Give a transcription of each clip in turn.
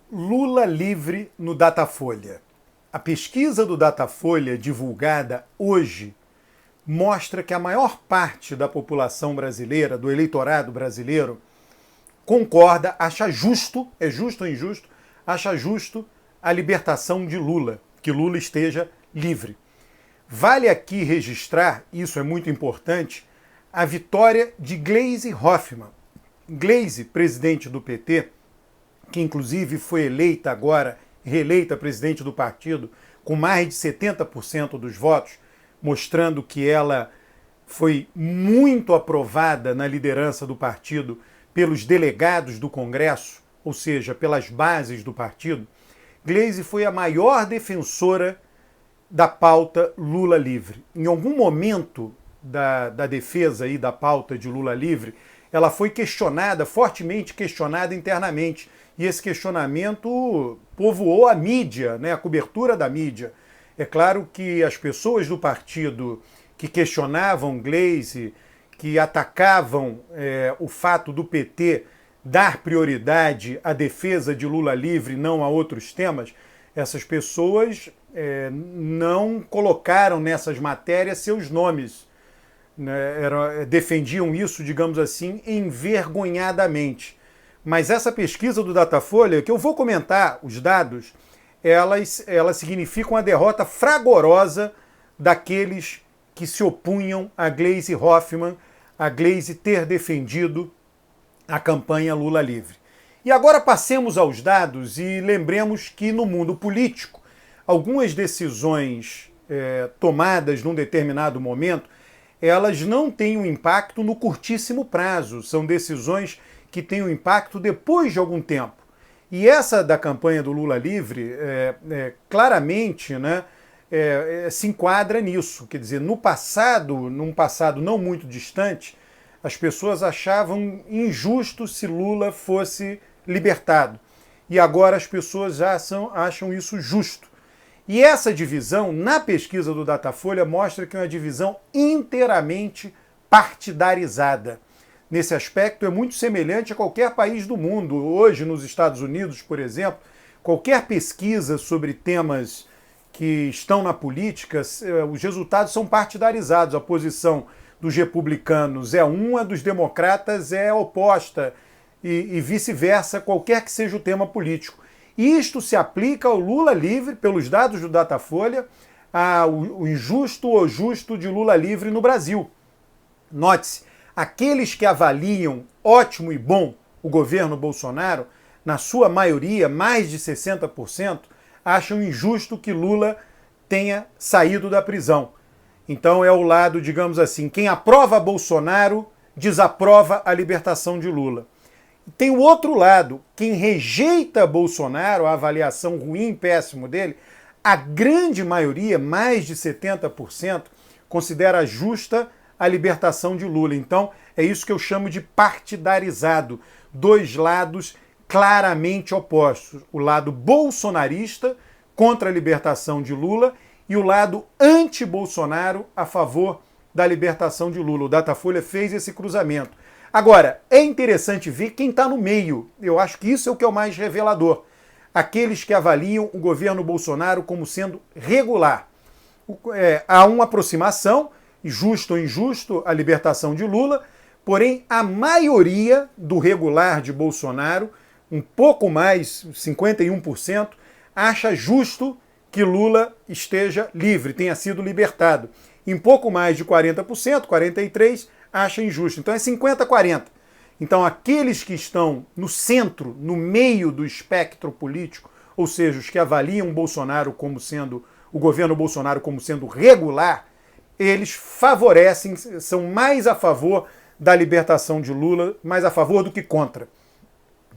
Lula livre no Datafolha. A pesquisa do Datafolha, divulgada hoje, mostra que a maior parte da população brasileira, do eleitorado brasileiro, concorda, acha justo, é justo ou injusto, acha justo a libertação de Lula, que Lula esteja livre. Vale aqui registrar, isso é muito importante, a vitória de Gleisi Hoffmann. Gleisi, presidente do PT, que inclusive foi eleita agora, reeleita presidente do partido, com mais de 70% dos votos, mostrando que ela foi muito aprovada na liderança do partido pelos delegados do Congresso, ou seja, pelas bases do partido. Gleisi foi a maior defensora da pauta Lula livre. Em algum momento da defesa aí da pauta de Lula livre, ela foi questionada, fortemente questionada internamente. E esse questionamento povoou a mídia, né, a cobertura da mídia. É claro que as pessoas do partido que questionavam Gleisi, que atacavam o fato do PT dar prioridade à defesa de Lula livre, não a outros temas, essas pessoas não colocaram nessas matérias seus nomes. Né, defendiam isso, digamos assim, envergonhadamente. Mas essa pesquisa do Datafolha, que eu vou comentar os dados, elas significam a derrota fragorosa daqueles que se opunham a Gleisi Hoffmann, a Gleisi ter defendido a campanha Lula livre. E agora passemos aos dados e lembremos que no mundo político, algumas decisões tomadas num determinado momento, elas não têm um impacto no curtíssimo prazo, são decisões que têm um impacto depois de algum tempo. E essa da campanha do Lula livre, claramente, né, se enquadra nisso. Quer dizer, num passado não muito distante, as pessoas achavam injusto se Lula fosse libertado. E agora as pessoas acham isso justo. E essa divisão, na pesquisa do Datafolha, mostra que é uma divisão inteiramente partidarizada. Nesse aspecto, é muito semelhante a qualquer país do mundo. Hoje, nos Estados Unidos, por exemplo, qualquer pesquisa sobre temas que estão na política, os resultados são partidarizados. A posição dos republicanos é uma, dos democratas é oposta, e vice-versa, qualquer que seja o tema político. Isto se aplica ao Lula livre, pelos dados do Datafolha, ao injusto ou justo de Lula livre no Brasil. Note-se, aqueles que avaliam ótimo e bom o governo Bolsonaro, na sua maioria, mais de 60%, acham injusto que Lula tenha saído da prisão. Então é o lado, digamos assim, quem aprova Bolsonaro desaprova a libertação de Lula. Tem o outro lado, quem rejeita Bolsonaro, a avaliação ruim, péssimo dele, a grande maioria, mais de 70%, considera justa a libertação de Lula. Então, é isso que eu chamo de partidarizado. Dois lados claramente opostos. O lado bolsonarista contra a libertação de Lula e o lado anti-Bolsonaro a favor da libertação de Lula. O Datafolha fez esse cruzamento. Agora, é interessante ver quem está no meio. Eu acho que isso é o que é o mais revelador. Aqueles que avaliam o governo Bolsonaro como sendo regular. Há uma aproximação, justo ou injusto, a libertação de Lula, porém a maioria do regular de Bolsonaro, um pouco mais, 51%, acha justo que Lula esteja livre, tenha sido libertado. Em pouco mais de 40%, 43%, acha injusto. Então é 50-40. Então aqueles que estão no centro, no meio do espectro político, ou seja, os que avaliam Bolsonaro como sendo, o governo Bolsonaro como sendo regular, eles favorecem, são mais a favor da libertação de Lula, mais a favor do que contra.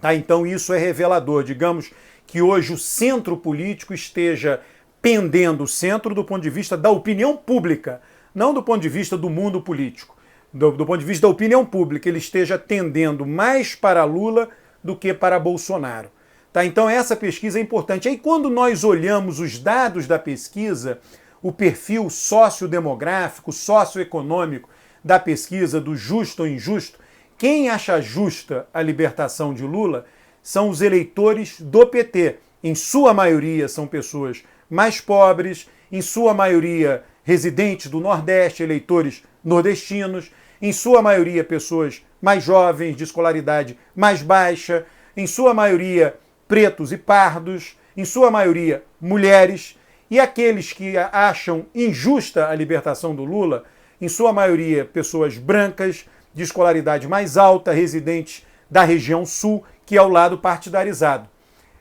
Tá? Então isso é revelador. Digamos que hoje o centro político esteja pendendo o centro do ponto de vista da opinião pública, não do ponto de vista do mundo político. Do ponto de vista da opinião pública, ele esteja tendendo mais para Lula do que para Bolsonaro. Tá? Então essa pesquisa é importante. Aí quando nós olhamos os dados da pesquisa, o perfil sociodemográfico, socioeconômico da pesquisa do justo ou injusto, quem acha justa a libertação de Lula são os eleitores do PT. Em sua maioria são pessoas mais pobres, em sua maioria residentes do Nordeste, eleitores nordestinos, em sua maioria pessoas mais jovens, de escolaridade mais baixa, em sua maioria pretos e pardos, em sua maioria mulheres, e aqueles que acham injusta a libertação do Lula, em sua maioria pessoas brancas, de escolaridade mais alta, residentes da região sul, que é o lado partidarizado.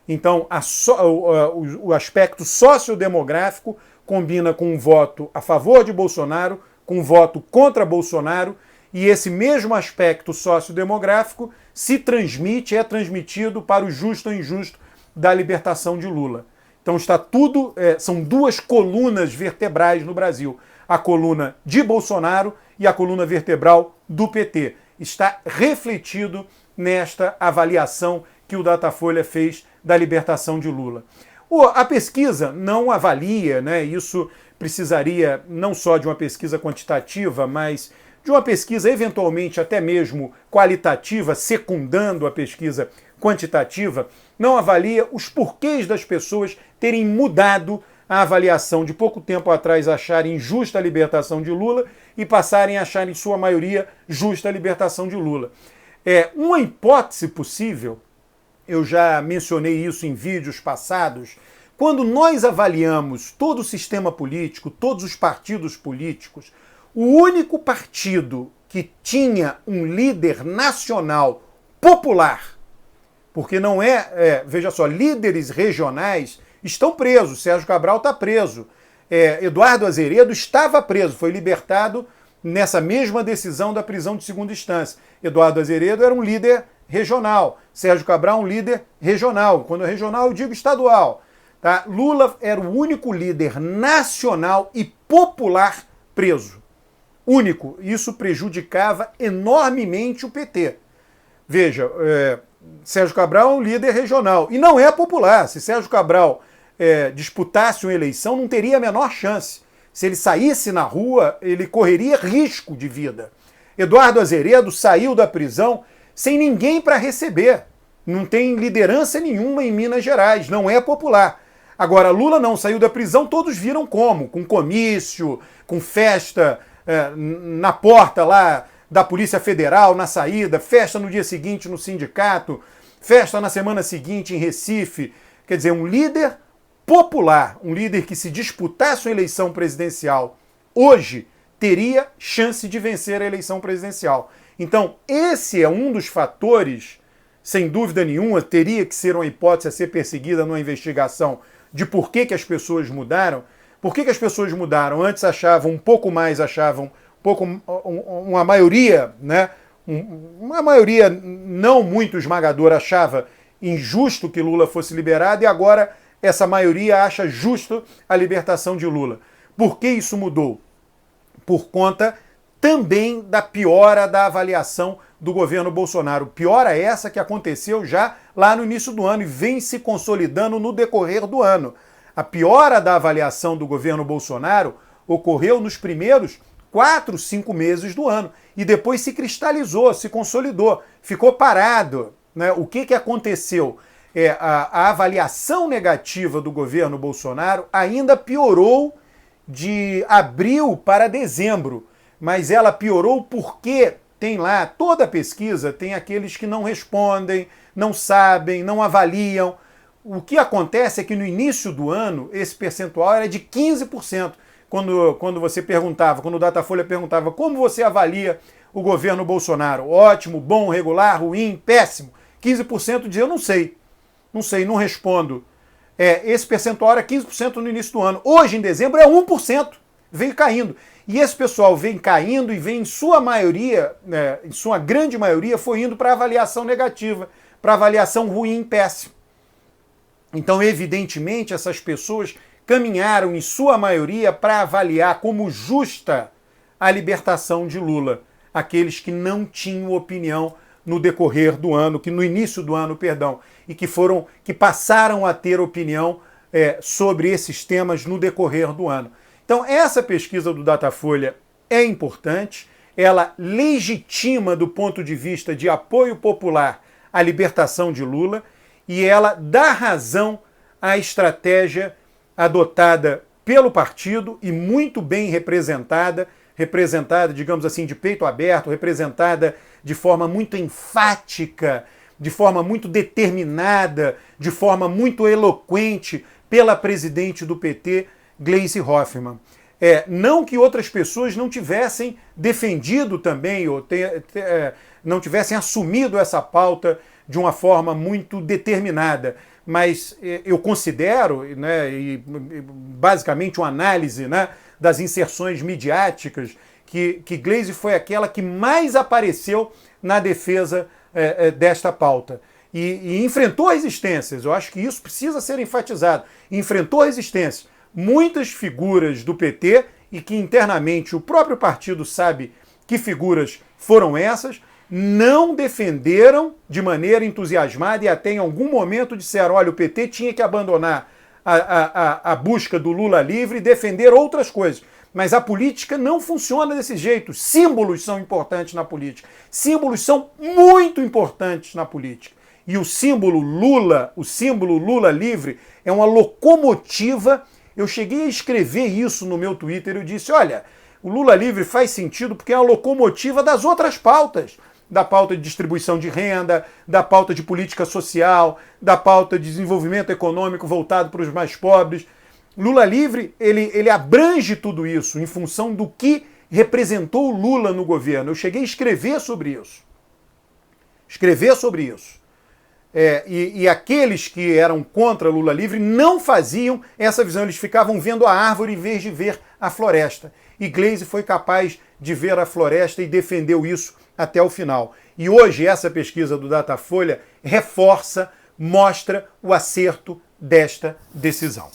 Então, o aspecto sociodemográfico combina com um voto a favor de Bolsonaro, com um voto contra Bolsonaro, e esse mesmo aspecto sociodemográfico é transmitido para o justo ou injusto da libertação de Lula. Então está tudo, são duas colunas vertebrais no Brasil. A coluna de Bolsonaro e a coluna vertebral do PT. Está refletido nesta avaliação que o Datafolha fez da libertação de Lula. A pesquisa não avalia, né? Isso precisaria não só de uma pesquisa quantitativa, mas de uma pesquisa eventualmente até mesmo qualitativa, secundando a pesquisa quantitativa, não avalia os porquês das pessoas terem mudado a avaliação de pouco tempo atrás acharem injusta a libertação de Lula e passarem a achar, em sua maioria, justa a libertação de Lula. Uma hipótese possível, eu já mencionei isso em vídeos passados, quando nós avaliamos todo o sistema político, todos os partidos políticos, o único partido que tinha um líder nacional popular, porque não veja só, líderes regionais estão presos, Sérgio Cabral está preso, Eduardo Azeredo estava preso, foi libertado nessa mesma decisão da prisão de segunda instância. Eduardo Azeredo era um líder regional, Sérgio Cabral um líder regional, quando é regional eu digo estadual. Tá? Lula era o único líder nacional e popular preso. Único. Isso prejudicava enormemente o PT. Veja, Sérgio Cabral é um líder regional e não é popular. Se Sérgio Cabral disputasse uma eleição, não teria a menor chance. Se ele saísse na rua, ele correria risco de vida. Eduardo Azeredo saiu da prisão sem ninguém para receber. Não tem liderança nenhuma em Minas Gerais, não é popular. Agora, Lula não saiu da prisão, todos viram como? Com comício, com festa na porta lá da Polícia Federal, na saída, festa no dia seguinte no sindicato, festa na semana seguinte em Recife. Quer dizer, um líder popular, um líder que se disputasse uma eleição presidencial hoje, teria chance de vencer a eleição presidencial. Então, esse é um dos fatores, sem dúvida nenhuma, teria que ser uma hipótese a ser perseguida numa investigação de por que as pessoas mudaram. Por que as pessoas mudaram? Antes achavam uma maioria, né? Uma maioria não muito esmagadora achava injusto que Lula fosse liberado e agora essa maioria acha justo a libertação de Lula. Por que isso mudou? Por conta também da piora da avaliação do governo Bolsonaro. Piora essa que aconteceu já lá no início do ano e vem se consolidando no decorrer do ano. A piora da avaliação do governo Bolsonaro ocorreu nos primeiros 4, 5 meses do ano e depois se cristalizou, se consolidou, ficou parado. Né? O que aconteceu? A avaliação negativa do governo Bolsonaro ainda piorou de abril para dezembro, mas ela piorou porque tem lá, toda a pesquisa tem aqueles que não respondem, não sabem, não avaliam. O que acontece é que no início do ano esse percentual era de 15%. Quando você perguntava, quando o Datafolha perguntava como você avalia o governo Bolsonaro, ótimo, bom, regular, ruim, péssimo, 15% dizia eu não sei, não respondo. Esse percentual era 15% no início do ano. Hoje, em dezembro, é 1%, veio caindo. E esse pessoal vem caindo e vem, em sua maioria, em sua grande maioria, foi indo para avaliação negativa, para avaliação ruim, péssimo. Então, evidentemente, essas pessoas caminharam, em sua maioria, para avaliar como justa a libertação de Lula. Aqueles que não tinham opinião no decorrer do ano, que no início do ano, perdão, e que passaram a ter opinião sobre esses temas no decorrer do ano. Então, essa pesquisa do Datafolha é importante, ela legitima, do ponto de vista de apoio popular, a libertação de Lula e ela dá razão à estratégia adotada pelo partido e muito bem representada, digamos assim, de peito aberto, representada de forma muito enfática, de forma muito determinada, de forma muito eloquente pela presidente do PT, Gleisi Hoffmann. Não que outras pessoas não tivessem defendido também, ou não tivessem assumido essa pauta de uma forma muito determinada, mas eu considero, né, e basicamente uma análise, né, das inserções midiáticas, que Gleisi foi aquela que mais apareceu na defesa desta pauta. E enfrentou resistências, eu acho que isso precisa ser enfatizado, enfrentou resistências. Muitas figuras do PT, e que internamente o próprio partido sabe que figuras foram essas, não defenderam de maneira entusiasmada e até em algum momento disseram, olha, o PT tinha que abandonar a busca do Lula livre e defender outras coisas. Mas a política não funciona desse jeito. Símbolos são importantes na política. Símbolos são muito importantes na política. E o símbolo Lula livre, é uma locomotiva. Eu cheguei a escrever isso no meu Twitter. Eu disse, olha, o Lula livre faz sentido porque é a locomotiva das outras pautas. Da pauta de distribuição de renda, da pauta de política social, da pauta de desenvolvimento econômico voltado para os mais pobres. Lula livre, ele abrange tudo isso em função do que representou o Lula no governo. Eu cheguei a escrever sobre isso. E aqueles que eram contra Lula livre não faziam essa visão, eles ficavam vendo a árvore em vez de ver a floresta. E Gleisi foi capaz de ver a floresta e defendeu isso até o final. E hoje essa pesquisa do Datafolha reforça, mostra o acerto desta decisão.